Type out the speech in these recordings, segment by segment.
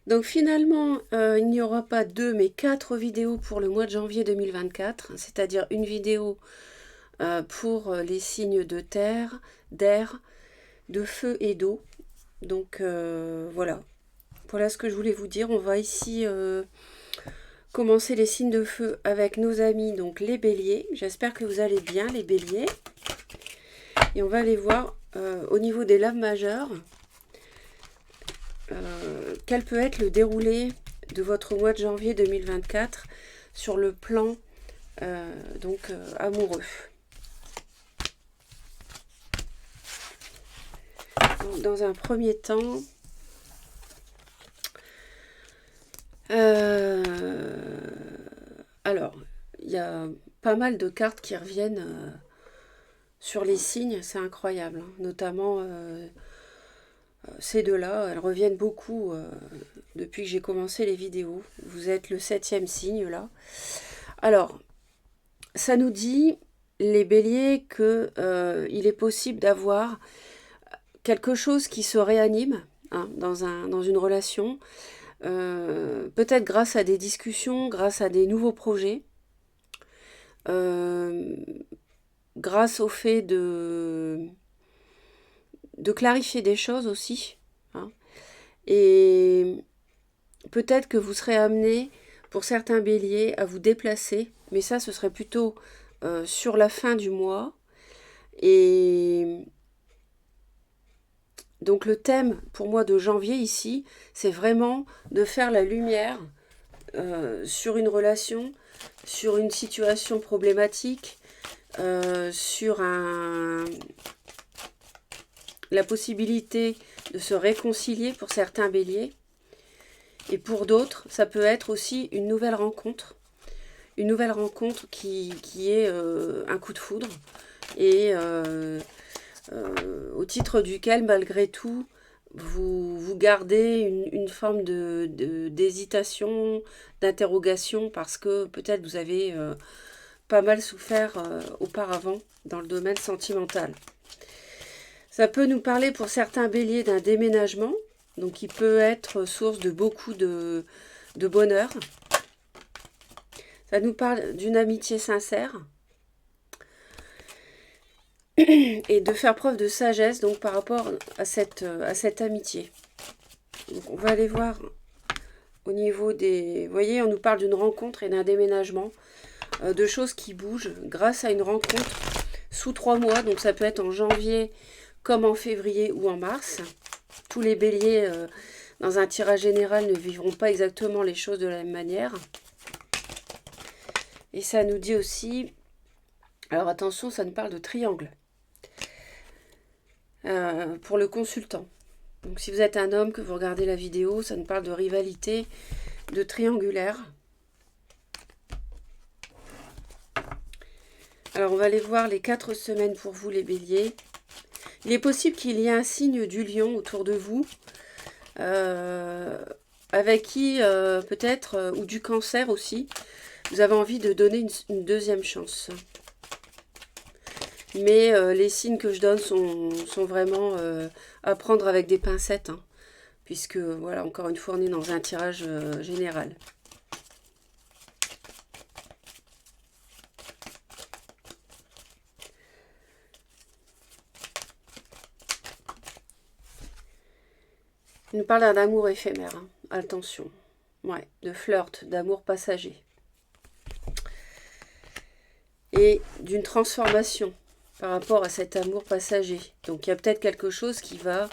Donc finalement, il n'y aura pas deux, mais quatre vidéos pour le mois de janvier 2024, c'est-à-dire une vidéo pour les signes de terre, d'air, de feu et d'eau. Donc voilà. Voilà ce que je voulais vous dire. On va ici commencer les signes de feu avec nos amis, donc les béliers. J'espère que vous allez bien, les béliers. Et on va aller voir au niveau des laves majeures, quel peut être le déroulé de votre mois de janvier 2024 sur le plan amoureux. Donc, dans un premier temps, alors, il y a pas mal de cartes qui reviennent sur les signes, c'est incroyable, hein. Notamment ces deux-là, elles reviennent beaucoup depuis que j'ai commencé les vidéos. Vous êtes le 7e signe là. Alors, ça nous dit, les béliers, que il est possible d'avoir quelque chose qui se réanime, hein, dans une relation, peut-être grâce à des discussions, grâce à des nouveaux projets, euh, grâce au fait de clarifier des choses aussi, hein. Et peut-être que vous serez amené, pour certains béliers, à vous déplacer, mais ça, ce serait plutôt sur la fin du mois. Et donc le thème pour moi de janvier ici, c'est vraiment de faire la lumière sur une relation, sur une situation problématique, sur la possibilité de se réconcilier pour certains béliers. Et pour d'autres, ça peut être aussi une nouvelle rencontre. Une nouvelle rencontre qui est un coup de foudre. Et au titre duquel, malgré tout, vous gardez une forme d'hésitation, d'interrogation, parce que peut-être vous avez pas mal souffert auparavant dans le domaine sentimental. Ça peut nous parler pour certains béliers d'un déménagement, donc qui peut être source de beaucoup de bonheur. Ça nous parle d'une amitié sincère et de faire preuve de sagesse donc par rapport à cette amitié. Donc on va aller voir au niveau des... Vous voyez, on nous parle d'une rencontre et d'un déménagement, de choses qui bougent grâce à une rencontre sous 3 mois. Donc ça peut être en janvier comme en février ou en mars. Tous les béliers, dans un tirage général, ne vivront pas exactement les choses de la même manière. Et ça nous dit aussi... Alors attention, ça nous parle de triangle. Pour le consultant. Donc si vous êtes un homme, que vous regardez la vidéo, ça nous parle de rivalité, de triangulaire. Alors on va aller voir les 4 semaines pour vous les béliers. Il est possible qu'il y ait un signe du lion autour de vous, avec qui peut-être, ou du cancer aussi, vous avez envie de donner une deuxième chance. Mais les signes que je donne sont vraiment à prendre avec des pincettes, hein, puisque, voilà, encore une fois, on est dans un tirage général. Il nous parle d'un amour éphémère, hein. Attention. Ouais, de flirt, d'amour passager. Et d'une transformation par rapport à cet amour passager. Donc il y a peut-être quelque chose qui va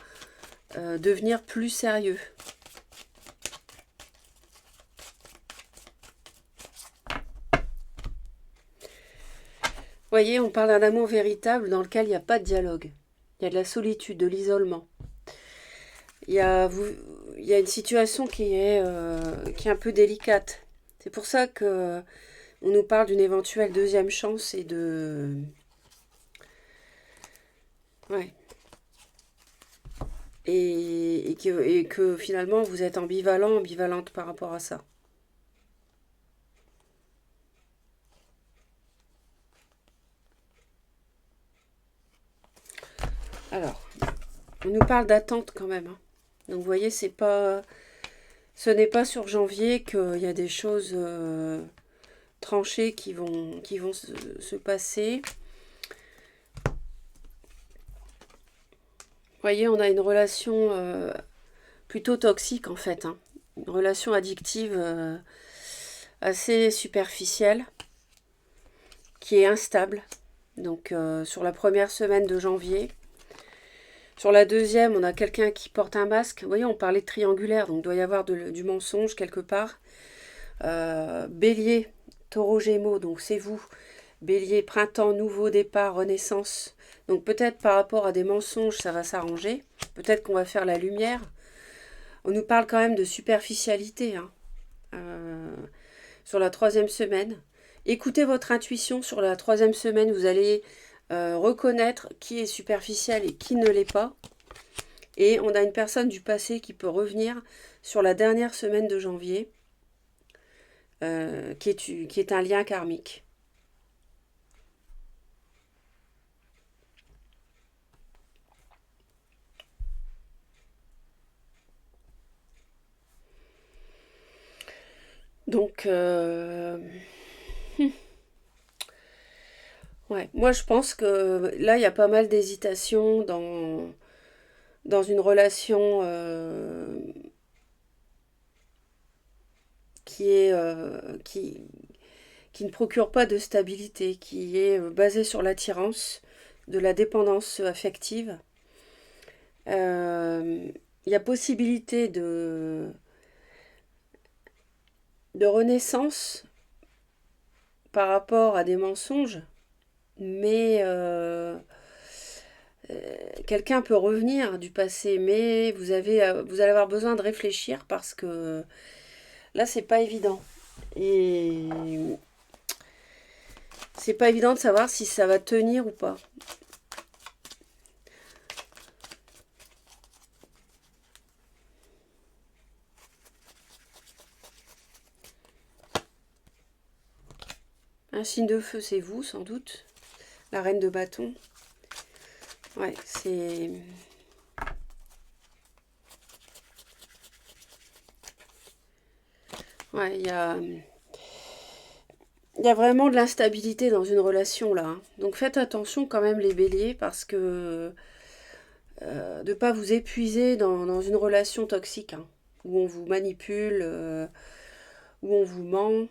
devenir plus sérieux. Vous voyez, on parle d'un amour véritable dans lequel il n'y a pas de dialogue. Il y a de la solitude, de l'isolement. Il y a une situation qui est un peu délicate. C'est pour ça que on nous parle d'une éventuelle deuxième chance et de... Ouais. Et que finalement vous êtes ambivalente par rapport à ça. Alors, on nous parle d'attente quand même, hein. Donc vous voyez, c'est pas Ce n'est pas sur janvier qu'il y a des choses tranchées qui vont se passer. Vous voyez, on a une relation plutôt toxique en fait, hein. Une relation addictive assez superficielle, qui est instable. Donc sur la première semaine de janvier. Sur la deuxième, on a quelqu'un qui porte un masque. Vous voyez, on parlait de triangulaire, donc il doit y avoir du mensonge quelque part. Bélier, taureau, gémeaux, donc c'est vous. Bélier, printemps, nouveau départ, renaissance. Donc peut-être par rapport à des mensonges, ça va s'arranger. Peut-être qu'on va faire la lumière. On nous parle quand même de superficialité, hein, sur la troisième semaine. Écoutez votre intuition sur la troisième semaine. Vous allez reconnaître qui est superficiel et qui ne l'est pas. Et on a une personne du passé qui peut revenir sur la dernière semaine de janvier, qui est un lien karmique. Donc, ouais, moi je pense que là il y a pas mal d'hésitation dans une relation qui ne procure pas de stabilité, qui est basée sur l'attirance, de la dépendance affective. Il y a possibilité de renaissance par rapport à des mensonges, mais quelqu'un peut revenir du passé, mais vous allez avoir besoin de réfléchir parce que là, c'est pas évident. Et c'est pas évident de savoir si ça va tenir ou pas. Un signe de feu, c'est vous, sans doute. La reine de bâton. Ouais, c'est... Ouais, il y a vraiment de l'instabilité dans une relation, là, hein. Donc faites attention quand même, les béliers, parce que de ne pas vous épuiser dans une relation toxique, hein, où on vous manipule, où on vous ment.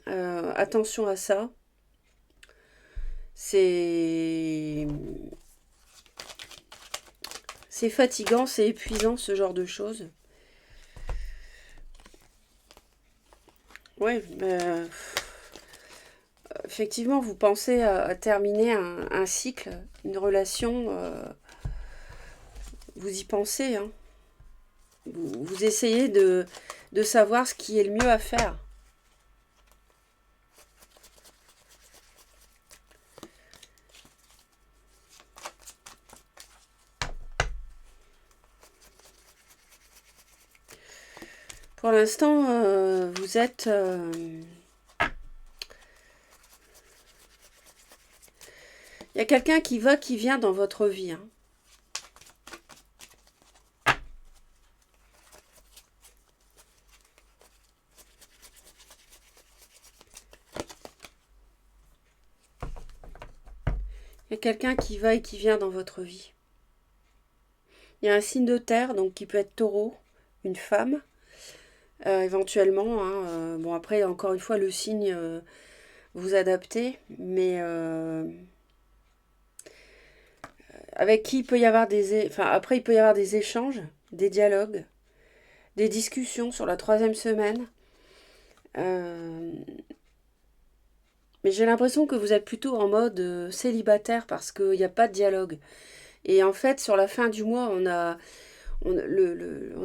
Attention à ça. C'est c'est fatigant, c'est épuisant ce genre de choses. Ouais, effectivement, vous pensez à terminer un cycle, une relation, vous y pensez, hein. Vous essayez de savoir ce qui est le mieux à faire. Pour l'instant, vous êtes... Il y a quelqu'un qui vient dans votre vie, hein. Il y a quelqu'un qui va et qui vient dans votre vie. Il y a un signe de terre, donc qui peut être taureau, une femme, éventuellement, hein. Bon, après, encore une fois, le signe, vous adaptez, mais avec qui il peut y avoir enfin, après, il peut y avoir des échanges, des dialogues, des discussions sur la troisième semaine. Euh, mais j'ai l'impression que vous êtes plutôt en mode célibataire parce qu'il n'y a pas de dialogue. Et en fait, sur la fin du mois, on a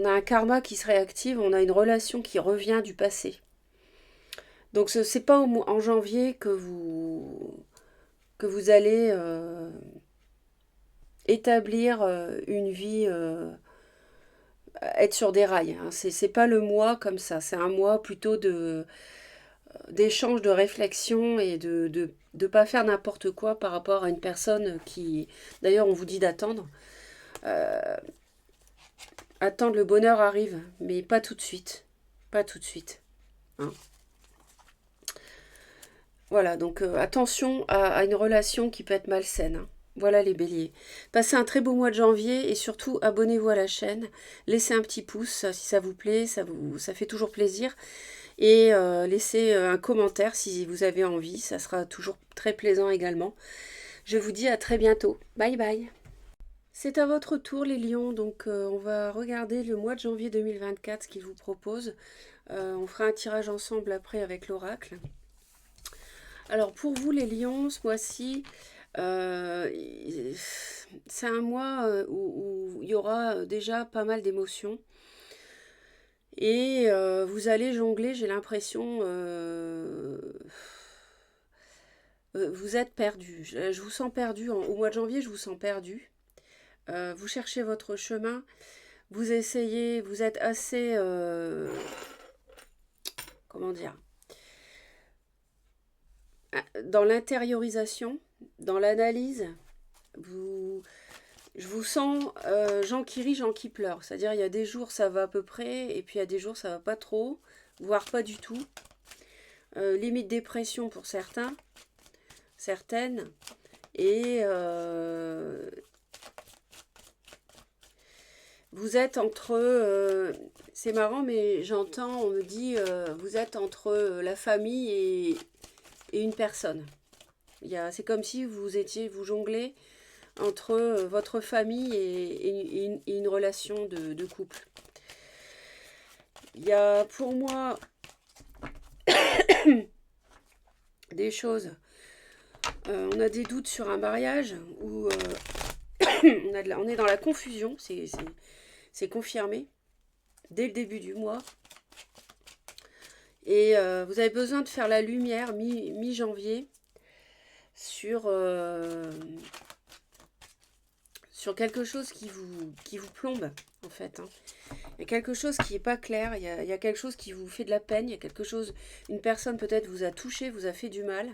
un karma qui se réactive, on a une relation qui revient du passé. Donc c'est pas en janvier que vous allez établir une vie, être sur des rails, hein. C'est pas le mois comme ça, c'est un mois plutôt d'échange, de réflexion et de pas faire n'importe quoi par rapport à une personne qui... D'ailleurs, on vous dit d'attendre. Attendre, le bonheur arrive, mais pas tout de suite. Pas tout de suite. Hein. Voilà, donc attention à une relation qui peut être malsaine. Hein. Voilà les béliers. Passez un très beau mois de janvier et surtout abonnez-vous à la chaîne. Laissez un petit pouce si ça vous plaît, ça fait toujours plaisir. Et laissez un commentaire si vous avez envie, ça sera toujours très plaisant également. Je vous dis à très bientôt. Bye bye. C'est à votre tour les lions, donc on va regarder le mois de janvier 2024, ce qu'il vous propose. On fera un tirage ensemble après avec l'oracle. Alors pour vous les lions, ce mois-ci, euh, c'est un mois où il y aura déjà pas mal d'émotions. Et vous allez jongler, j'ai l'impression, vous êtes perdu. Je vous sens perdu. Au mois de janvier, je vous sens perdu. Vous cherchez votre chemin. Vous essayez, vous êtes assez, comment dire, dans l'intériorisation, dans l'analyse. Je vous sens gens qui rient, gens qui pleurent. C'est-à-dire, il y a des jours, ça va à peu près, et puis il y a des jours, ça va pas trop, voire pas du tout. Limite dépression pour certains, certaines. Et vous êtes entre... c'est marrant, mais j'entends, on me dit, vous êtes entre la famille et une personne. C'est comme si vous jonglez entre votre famille et une relation de couple. Il y a pour moi des choses. On a des doutes sur un mariage où on est dans la confusion, c'est confirmé dès le début du mois. Et vous avez besoin de faire la lumière mi-janvier sur quelque chose qui vous plombe, en fait. Hein. Il y a quelque chose qui n'est pas clair, il y a quelque chose qui vous fait de la peine, il y a quelque chose, une personne peut-être vous a touché, vous a fait du mal.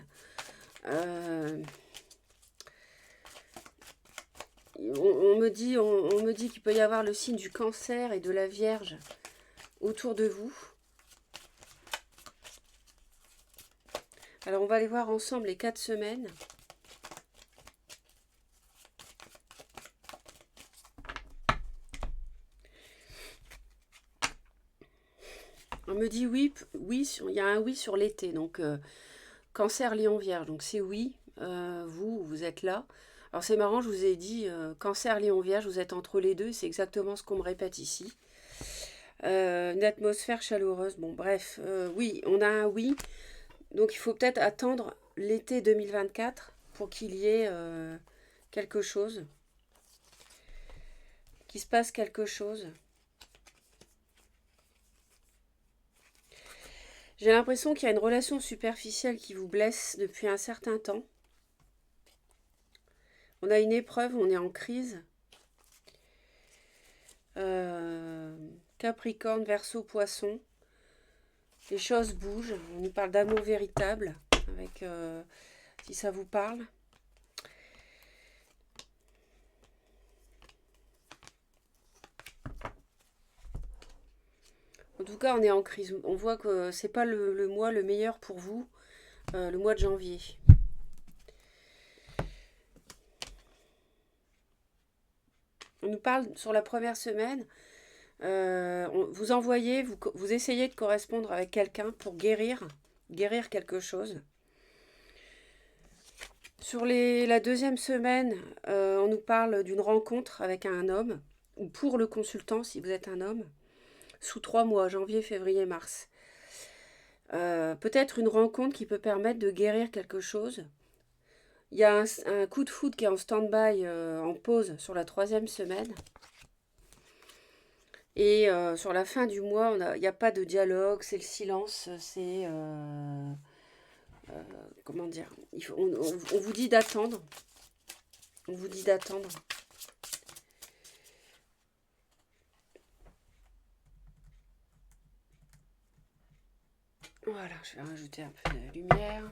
On me dit qu'il peut y avoir le signe du cancer et de la Vierge autour de vous. Alors on va aller voir ensemble les 4 semaines. On me dit oui, il y a un oui sur l'été, donc cancer, lion, vierge, donc c'est oui, vous êtes là. Alors c'est marrant, je vous ai dit cancer, lion, vierge, vous êtes entre les deux, c'est exactement ce qu'on me répète ici. Une atmosphère chaleureuse, bon bref, oui, on a un oui, donc il faut peut-être attendre l'été 2024 pour qu'il y ait quelque chose, qu'il se passe quelque chose. J'ai l'impression qu'il y a une relation superficielle qui vous blesse depuis un certain temps. On a une épreuve, on est en crise. Capricorne, Verseau, Poisson. Les choses bougent. On nous parle d'amour véritable, avec si ça vous parle. En tout cas, on est en crise. On voit que c'est pas le mois le meilleur pour vous, le mois de janvier. On nous parle sur la première semaine. Vous envoyez, vous essayez de correspondre avec quelqu'un pour guérir quelque chose. Sur la deuxième semaine, on nous parle d'une rencontre avec un homme, ou pour le consultant si vous êtes un homme, sous 3 mois, janvier, février, mars. Peut-être une rencontre qui peut permettre de guérir quelque chose. Il y a un coup de foudre qui est en stand-by, en pause sur la 3e semaine. Et sur la fin du mois, il n'y a pas de dialogue, c'est le silence, c'est... comment dire, on vous dit d'attendre. On vous dit d'attendre. Voilà, je vais rajouter un peu de lumière.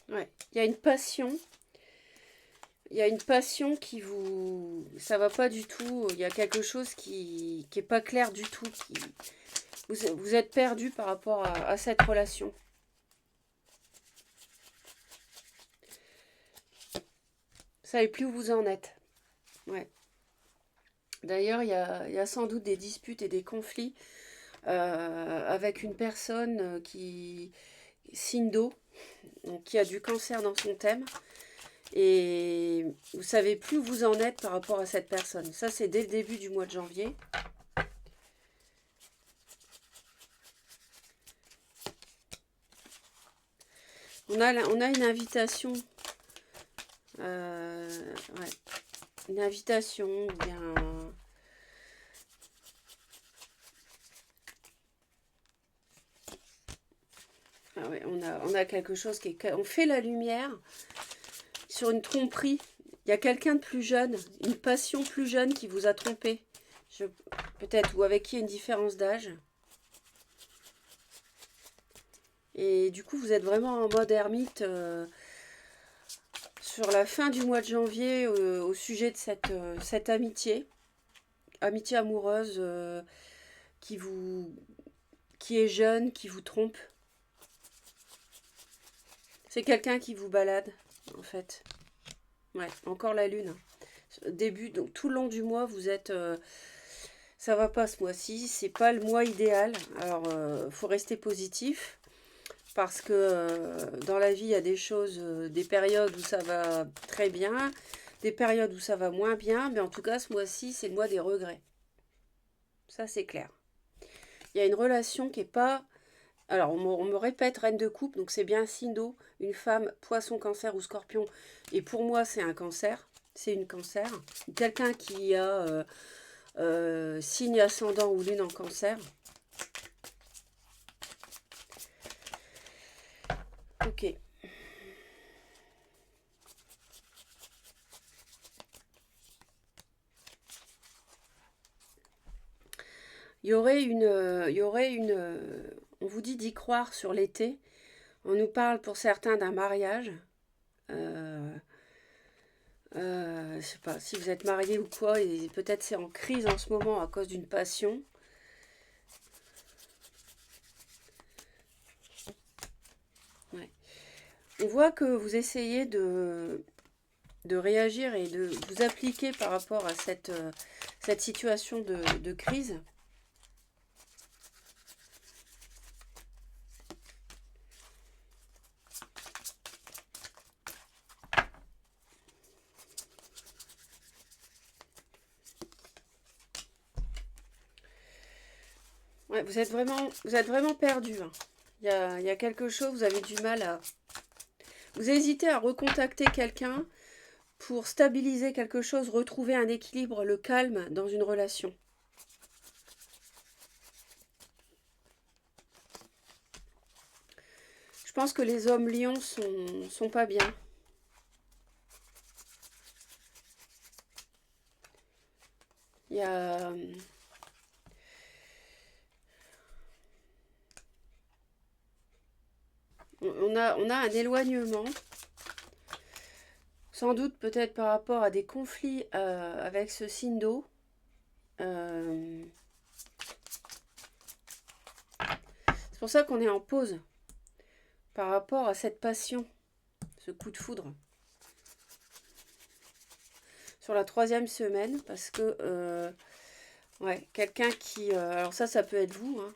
Ouais, il y a une passion il y a une passion qui vous... Ça va pas du tout. Il y a quelque chose qui est pas clair du tout. Vous êtes perdu par rapport à cette relation. Vous savez plus où vous en êtes. Ouais. D'ailleurs, il y a sans doute des disputes et des conflits avec une personne qui... signe d'eau, donc qui a du cancer dans son thème. Et vous savez plus où vous en êtes par rapport à cette personne. Ça, c'est dès le début du mois de janvier. On a une invitation. Ouais, une invitation, ou bien... Ah ouais, on a quelque chose qui est... On fait la lumière sur une tromperie. Il y a quelqu'un de plus jeune, une passion plus jeune qui vous a trompé. Peut-être, ou avec qui il y a une différence d'âge. Et du coup, vous êtes vraiment en mode ermite sur la fin du mois de janvier au sujet de cette amitié. Amitié amoureuse qui est jeune, qui vous trompe. C'est quelqu'un qui vous balade, en fait. Ouais, encore la lune. Début, donc tout le long du mois, vous êtes... ça va pas ce mois-ci, c'est pas le mois idéal. Alors, faut rester positif. Parce que dans la vie, il y a des choses, des périodes où ça va très bien, des périodes où ça va moins bien, mais en tout cas, ce mois-ci, c'est le mois des regrets. Ça, c'est clair. Il y a une relation qui est pas... Alors, on me répète reine de coupe, donc c'est bien signe d'eau, une femme, poisson, cancer ou scorpion. Et pour moi, c'est un cancer, c'est une cancer. Quelqu'un qui a signe ascendant ou lune en cancer. Ok. Il y aurait une, on vous dit d'y croire sur l'été. On nous parle pour certains d'un mariage. Euh, je sais pas si vous êtes marié ou quoi, et peut-être c'est en crise en ce moment à cause d'une passion. Ouais. On voit que vous essayez de réagir et de vous appliquer par rapport à cette situation de crise. Ouais, vous êtes vraiment perdu. Hein. Il y a quelque chose, vous avez du mal à... Vous hésitez à recontacter quelqu'un pour stabiliser quelque chose, retrouver un équilibre, le calme dans une relation. Je pense que les hommes lions sont pas bien. Il y a... On a un éloignement, sans doute peut-être par rapport à des conflits avec ce signe d'eau. C'est pour ça qu'on est en pause par rapport à cette passion, ce coup de foudre. Sur la 3e semaine, parce que ouais, quelqu'un qui... alors ça peut être vous, hein.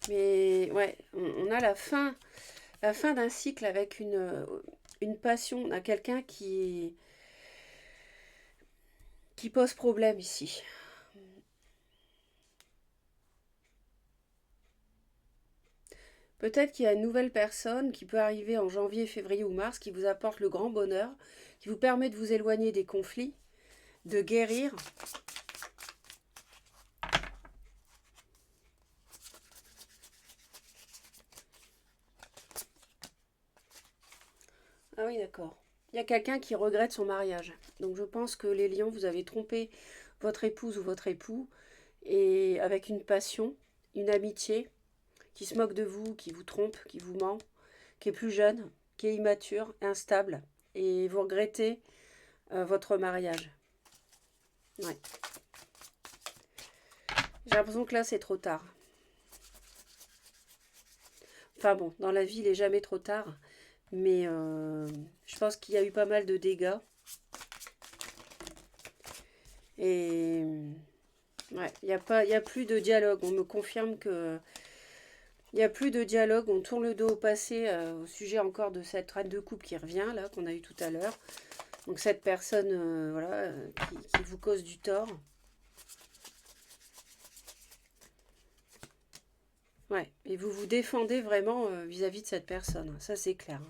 Mais ouais, on a la fin d'un cycle avec une passion, on a quelqu'un qui pose problème ici. Peut-être qu'il y a une nouvelle personne qui peut arriver en janvier, février ou mars, qui vous apporte le grand bonheur, qui vous permet de vous éloigner des conflits, de guérir. Ah oui, d'accord. Il y a quelqu'un qui regrette son mariage. Donc je pense que les lions, vous avez trompé votre épouse ou votre époux, et avec une passion, une amitié, qui se moque de vous, qui vous trompe, qui vous ment, qui est plus jeune, qui est immature, instable. Et vous regrettez votre mariage. Ouais. J'ai l'impression que là, c'est trop tard. Enfin bon, dans la vie, il n'est jamais trop tard. Mais je pense qu'il y a eu pas mal de dégâts. Et ouais, il y a plus de dialogue. On me confirme que il n'y a plus de dialogue. On tourne le dos au passé au sujet encore de cette reine de coupe qui revient, là, qu'on a eu tout à l'heure. Donc cette personne voilà, qui vous cause du tort. Ouais, et vous vous défendez vraiment vis-à-vis de cette personne. Ça, c'est clair.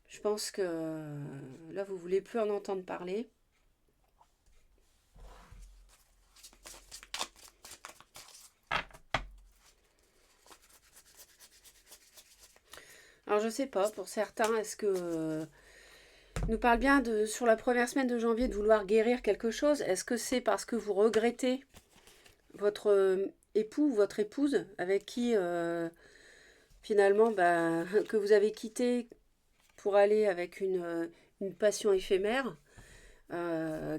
Je pense que là, vous voulez plus en entendre parler. Alors, je sais pas, pour certains, est-ce que nous parle bien de sur la première semaine de janvier de vouloir guérir quelque chose? Est-ce que c'est parce que vous regrettez votre époux ou votre épouse avec qui finalement bah, que vous avez quitté pour aller avec une passion éphémère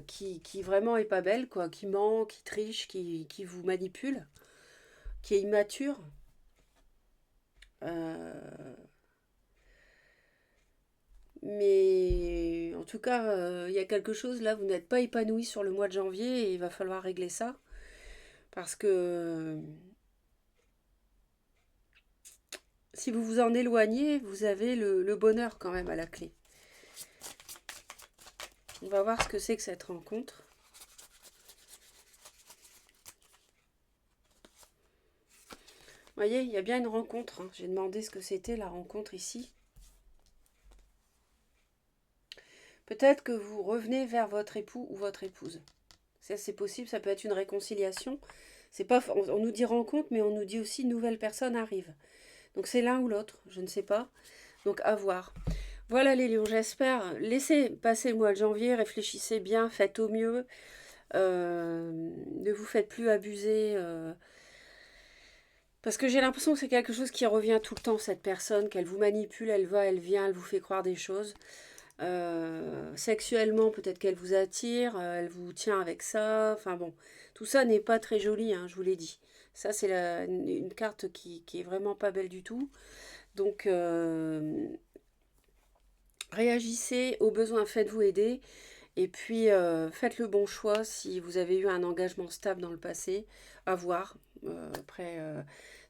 qui vraiment est pas belle, quoi, qui ment, qui triche, qui vous manipule, qui est immature. Euh, mais en tout cas, il y a quelque chose là, vous n'êtes pas épanoui sur le mois de janvier et il va falloir régler ça. Parce que si vous vous en éloignez, vous avez le bonheur quand même à la clé. On va voir ce que c'est que cette rencontre. Vous voyez, il y a bien une rencontre. Hein. J'ai demandé ce que c'était la rencontre ici. Peut-être que vous revenez vers votre époux ou votre épouse. Ça, c'est possible, ça peut être une réconciliation. C'est pas, on nous dit rencontre, mais on nous dit aussi nouvelle personne arrive. Donc c'est l'un ou l'autre, je ne sais pas. Donc à voir. Voilà les lions, j'espère. Laissez passer le mois de janvier, réfléchissez bien, faites au mieux. Ne vous faites plus abuser. Parce que j'ai l'impression que c'est quelque chose qui revient tout le temps, cette personne, qu'elle vous manipule, elle va, elle vient, elle vous fait croire des choses. Sexuellement, peut-être qu'elle vous attire, elle vous tient avec ça. Enfin bon, tout ça n'est pas très joli, hein, je vous l'ai dit. Ça, c'est une carte qui est vraiment pas belle du tout. Donc, réagissez aux besoins, faites-vous aider. Et puis, faites le bon choix si vous avez eu un engagement stable dans le passé. À voir. Après,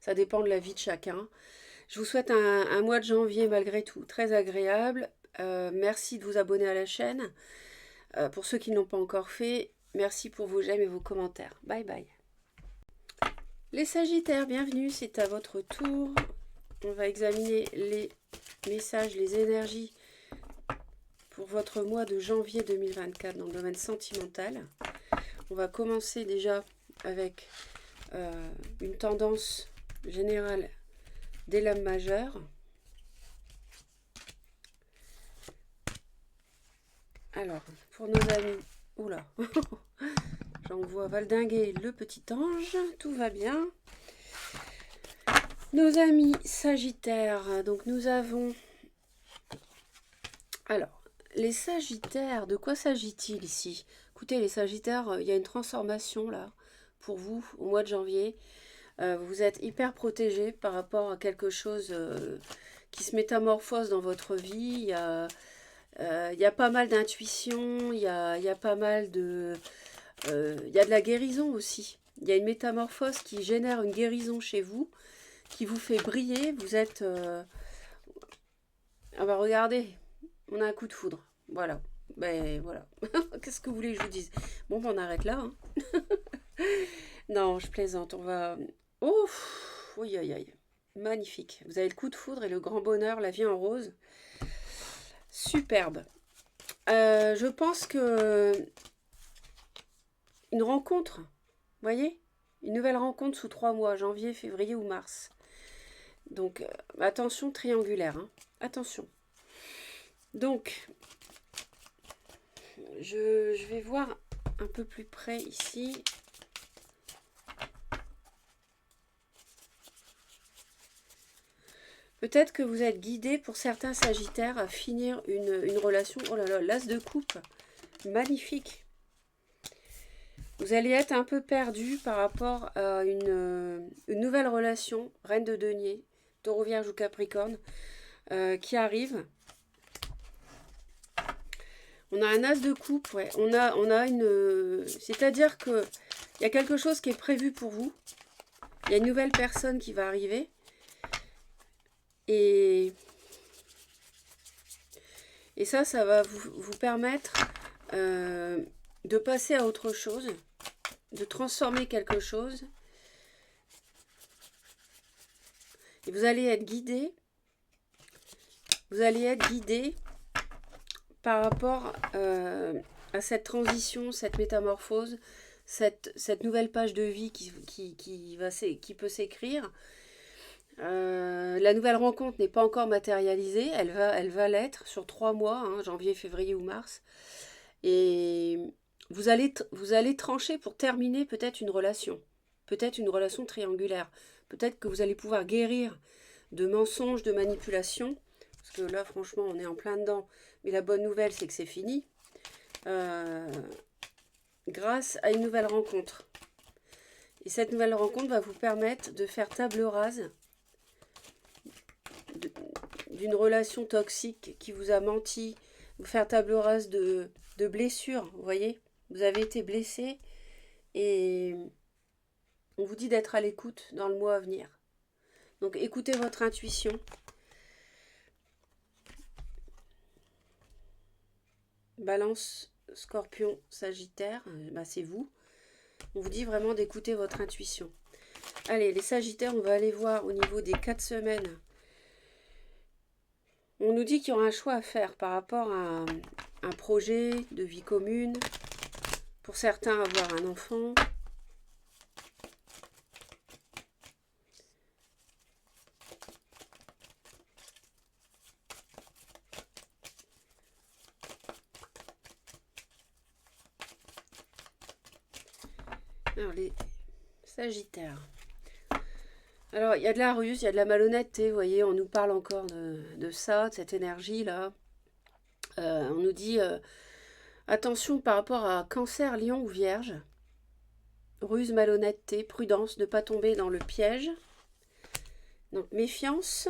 ça dépend de la vie de chacun. Je vous souhaite un mois de janvier malgré tout très agréable. Merci de vous abonner à la chaîne. Pour ceux qui ne l'ont pas encore fait, merci pour vos j'aime et vos commentaires. Bye bye. Les Sagittaires, bienvenue, c'est à votre tour. On va examiner les messages, les énergies pour votre mois de janvier 2024 dans le domaine sentimental. On va commencer déjà avec une tendance générale des lames majeures. Alors, pour nos amis, oula, j'en vois valdinguer le petit ange, tout va bien. Nos amis Sagittaires, donc nous avons... Alors, les Sagittaires, de quoi s'agit-il ici? Écoutez, les Sagittaires, il y a une transformation là, pour vous, au mois de janvier. Vous êtes hyper protégés par rapport à quelque chose qui se métamorphose dans votre vie. Il y a pas mal d'intuition, il y a pas mal de... il y a de la guérison aussi. Il y a une métamorphose qui génère une guérison chez vous, qui vous fait briller. Vous êtes... Ah bah regardez, on a un coup de foudre. Voilà. Ben voilà. Qu'est-ce que vous voulez que je vous dise? Bon, ben, on arrête là. Hein. Non, je plaisante. On va... Oh, oui, aïe, aïe. Magnifique. Vous avez le coup de foudre et le grand bonheur, la vie en rose. Superbe. Je pense que une rencontre, vous voyez, une nouvelle rencontre sous 3 mois, janvier, février ou mars. Donc, attention triangulaire, hein. Attention. Donc, je vais voir un peu plus près ici. Peut-être que vous êtes guidé pour certains Sagittaires à finir une relation. Oh là là, l'as de coupe, magnifique. Vous allez être un peu perdu par rapport à une nouvelle relation, Reine de Denier, Taureau, Vierge ou Capricorne, qui arrive. On a un as de coupe, ouais. On a une... C'est-à-dire que il y a quelque chose qui est prévu pour vous. Il y a une nouvelle personne qui va arriver. Et ça va vous permettre de passer à autre chose, de transformer quelque chose. Et vous allez être guidé. Vous allez être guidé par rapport à cette transition, cette métamorphose, cette nouvelle page de vie qui peut s'écrire. La nouvelle rencontre n'est pas encore matérialisée, elle va l'être sur 3 mois, hein, janvier, février ou mars. Et vous allez trancher pour terminer peut-être une relation triangulaire. Peut-être que vous allez pouvoir guérir de mensonges, de manipulations, parce que là franchement on est en plein dedans, mais la bonne nouvelle c'est que c'est fini, grâce à une nouvelle rencontre. Et cette nouvelle rencontre va vous permettre de faire table rase d'une relation toxique qui vous a menti, vous faire table rase de blessures, vous voyez, vous avez été blessé et on vous dit d'être à l'écoute dans le mois à venir. Donc écoutez votre intuition. Balance, Scorpion, Sagittaire, c'est vous. On vous dit vraiment d'écouter votre intuition. Allez, les Sagittaires, on va aller voir au niveau des 4 semaines. On nous dit qu'il y aura un choix à faire par rapport à un projet de vie commune. Pour certains, avoir un enfant. Alors, les Sagittaires. Alors, il y a de la ruse, il y a de la malhonnêteté, vous voyez, on nous parle encore de ça, de cette énergie-là. On nous dit, attention par rapport à Cancer, Lion ou Vierge. Ruse, malhonnêteté, prudence, ne pas tomber dans le piège. Donc, méfiance.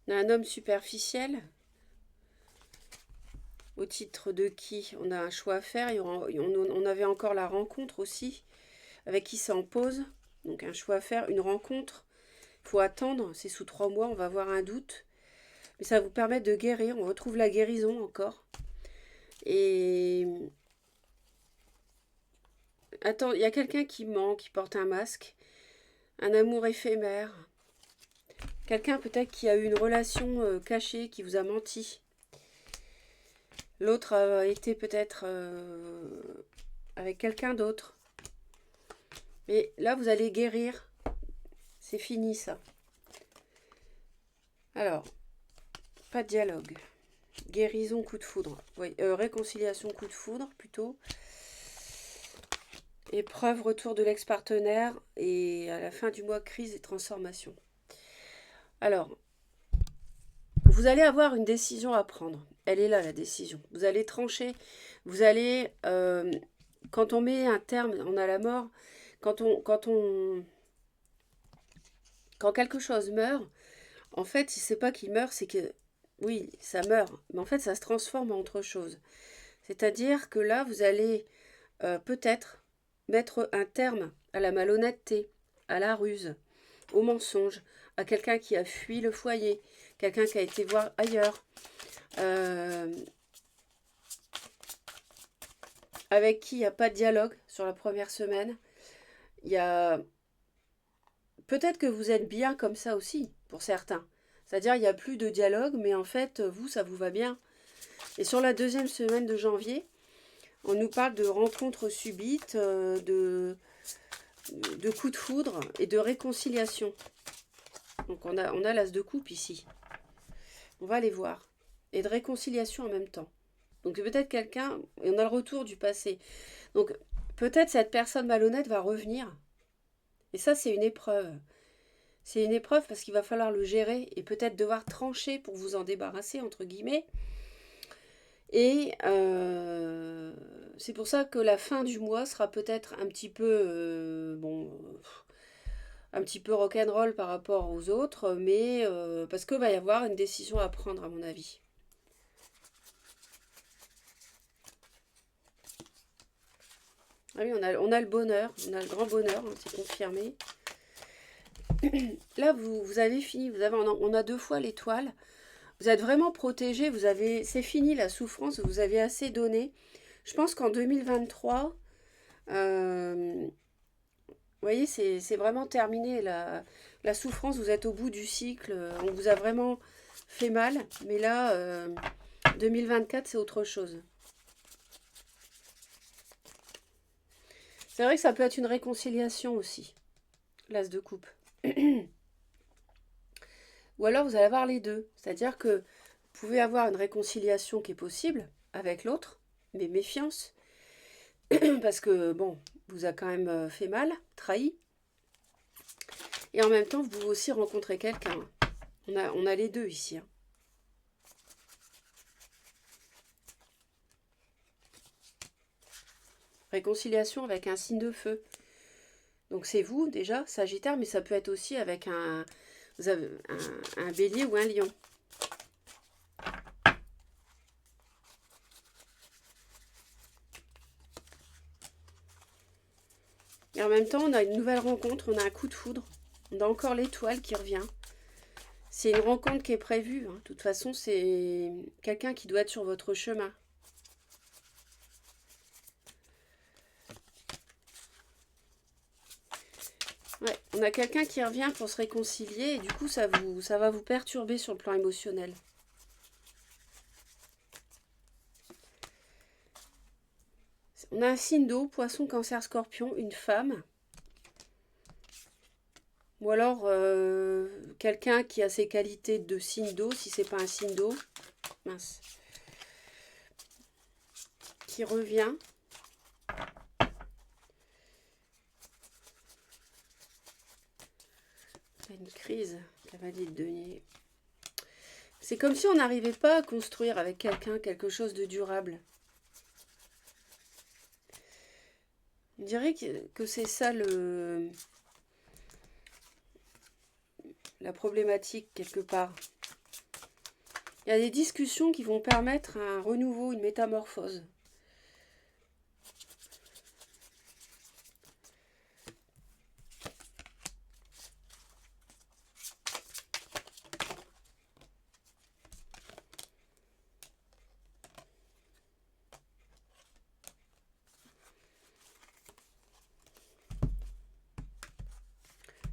On a un homme superficiel. Au titre de qui on a un choix à faire. On avait encore la rencontre aussi, avec qui ça en pose. Donc un choix à faire, une rencontre. Il faut attendre, c'est sous 3 mois, on va avoir un doute. Mais ça va vous permettre de guérir, on retrouve la guérison encore. Et... Attends, il y a quelqu'un qui ment, qui porte un masque. Un amour éphémère. Quelqu'un peut-être qui a eu une relation cachée, qui vous a menti. L'autre a été peut-être avec quelqu'un d'autre. Mais là, vous allez guérir. C'est fini, ça. Alors, pas de dialogue. Guérison, coup de foudre. Oui, réconciliation, coup de foudre, plutôt. Épreuve, retour de l'ex-partenaire. Et à la fin du mois, crise et transformation. Alors, vous allez avoir une décision à prendre. Elle est là, la décision. Vous allez trancher. Vous allez... quand on met un terme, on a la mort. Quand quelque chose meurt, en fait, c'est pas qu'il meurt, c'est que... Oui, ça meurt. Mais en fait, ça se transforme en autre chose. C'est-à-dire que là, vous allez peut-être mettre un terme à la malhonnêteté, à la ruse, au mensonge, à quelqu'un qui a fui le foyer, quelqu'un qui a été voir ailleurs, avec qui il n'y a pas de dialogue sur la première semaine. Il y a... Peut-être que vous êtes bien comme ça aussi, pour certains. C'est-à-dire, il n'y a plus de dialogue, mais en fait, vous, ça vous va bien. Et sur la 2e semaine de janvier, on nous parle de rencontres subites, de coups de foudre et de réconciliation. Donc, on a l'as de coupe ici. On va aller voir. Et de réconciliation en même temps. Donc, peut-être quelqu'un... Et on a le retour du passé. Donc, peut-être cette personne malhonnête va revenir. Et ça, c'est une épreuve. C'est une épreuve parce qu'il va falloir le gérer et peut-être devoir trancher pour vous en débarrasser, entre guillemets. Et c'est pour ça que la fin du mois sera peut-être un petit peu, un petit peu rock'n'roll par rapport aux autres, mais parce qu'il va y avoir une décision à prendre, à mon avis. Ah oui, on a le bonheur, on a le grand bonheur, hein, c'est confirmé. Là, vous avez fini, on a deux fois l'étoile. Vous êtes vraiment protégé, c'est fini la souffrance, vous avez assez donné. Je pense qu'en 2023, vous voyez, c'est vraiment terminé. La souffrance, vous êtes au bout du cycle. On vous a vraiment fait mal. Mais là, 2024, c'est autre chose. C'est vrai que ça peut être une réconciliation aussi. L'as de coupe. Ou alors vous allez avoir les deux. C'est-à-dire que vous pouvez avoir une réconciliation qui est possible avec l'autre, mais méfiance. Parce que, bon, vous a quand même fait mal, trahi. Et en même temps, vous pouvez aussi rencontrer quelqu'un. On a les deux ici. Hein. Réconciliation avec un signe de feu. Donc c'est vous déjà, Sagittaire, mais ça peut être aussi avec vous avez un bélier ou un lion. Et en même temps, on a une nouvelle rencontre, on a un coup de foudre. On a encore l'étoile qui revient. C'est une rencontre qui est prévue. Hein. De toute façon, c'est quelqu'un qui doit être sur votre chemin. Ouais, on a quelqu'un qui revient pour se réconcilier et du coup, ça va vous perturber sur le plan émotionnel. On a un signe d'eau, poisson, cancer, scorpion, une femme. Ou alors quelqu'un qui a ses qualités de signe d'eau, si c'est pas un signe d'eau, mince, qui revient. Une crise, cavalier de denier. C'est comme si on n'arrivait pas à construire avec quelqu'un quelque chose de durable. On dirait que c'est ça la problématique quelque part. Il y a des discussions qui vont permettre un renouveau, une métamorphose.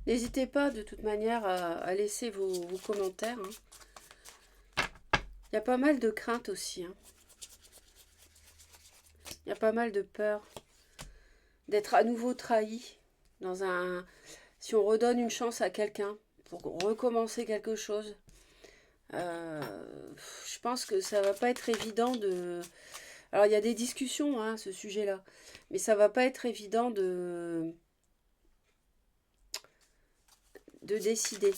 N'hésitez pas de toute manière à laisser vos commentaires. Hein. Il y a pas mal de craintes aussi. Hein. Il y a pas mal de peur d'être à nouveau trahi dans un... Si on redonne une chance à quelqu'un pour recommencer quelque chose, je pense que ça va pas être évident de... Alors il y a des discussions hein, à ce sujet-là, mais ça va pas être évident de décider.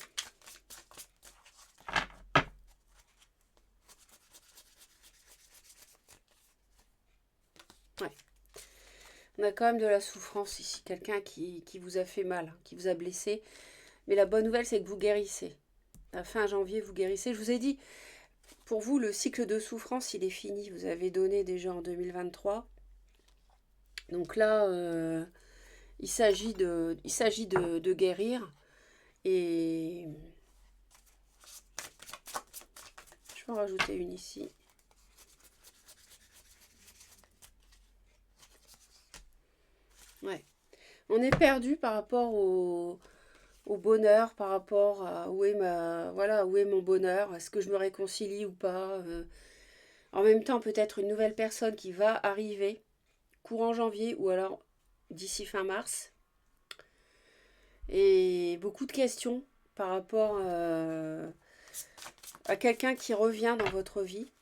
Ouais. On a quand même de la souffrance ici, quelqu'un qui vous a fait mal, qui vous a blessé. Mais la bonne nouvelle, c'est que vous guérissez. À fin janvier, vous guérissez. Je vous ai dit, pour vous, le cycle de souffrance, il est fini. Vous avez donné déjà en 2023. Donc là, il s'agit de guérir. Et je vais en rajouter une ici. Ouais. On est perdu par rapport au bonheur, par rapport à où est où est mon bonheur, est-ce que je me réconcilie ou pas. En même temps, peut-être une nouvelle personne qui va arriver courant janvier ou alors d'ici fin mars. Et beaucoup de questions par rapport à quelqu'un qui revient dans votre vie.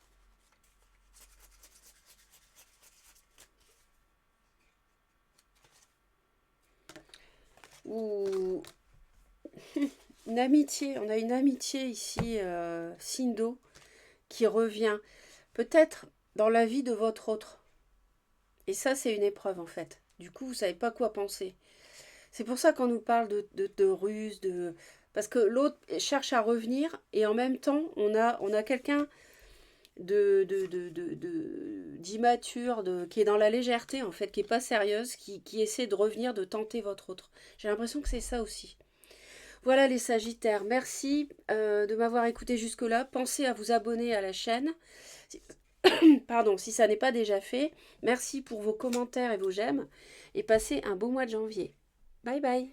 Ou une amitié. On a une amitié ici, Sindo, qui revient. Peut-être dans la vie de votre autre. Et ça, c'est une épreuve en fait. Du coup, vous savez pas quoi penser. C'est pour ça qu'on nous parle de ruse, de... Parce que l'autre cherche à revenir et en même temps, on a quelqu'un d'immature, qui est dans la légèreté en fait, qui est pas sérieuse, qui essaie de revenir, de tenter votre autre. J'ai l'impression que c'est ça aussi. Voilà les Sagittaires, merci de m'avoir écouté jusque-là. Pensez à vous abonner à la chaîne. Pardon, si ça n'est pas déjà fait. Merci pour vos commentaires et vos j'aime. Et passez un beau mois de janvier. Bye bye.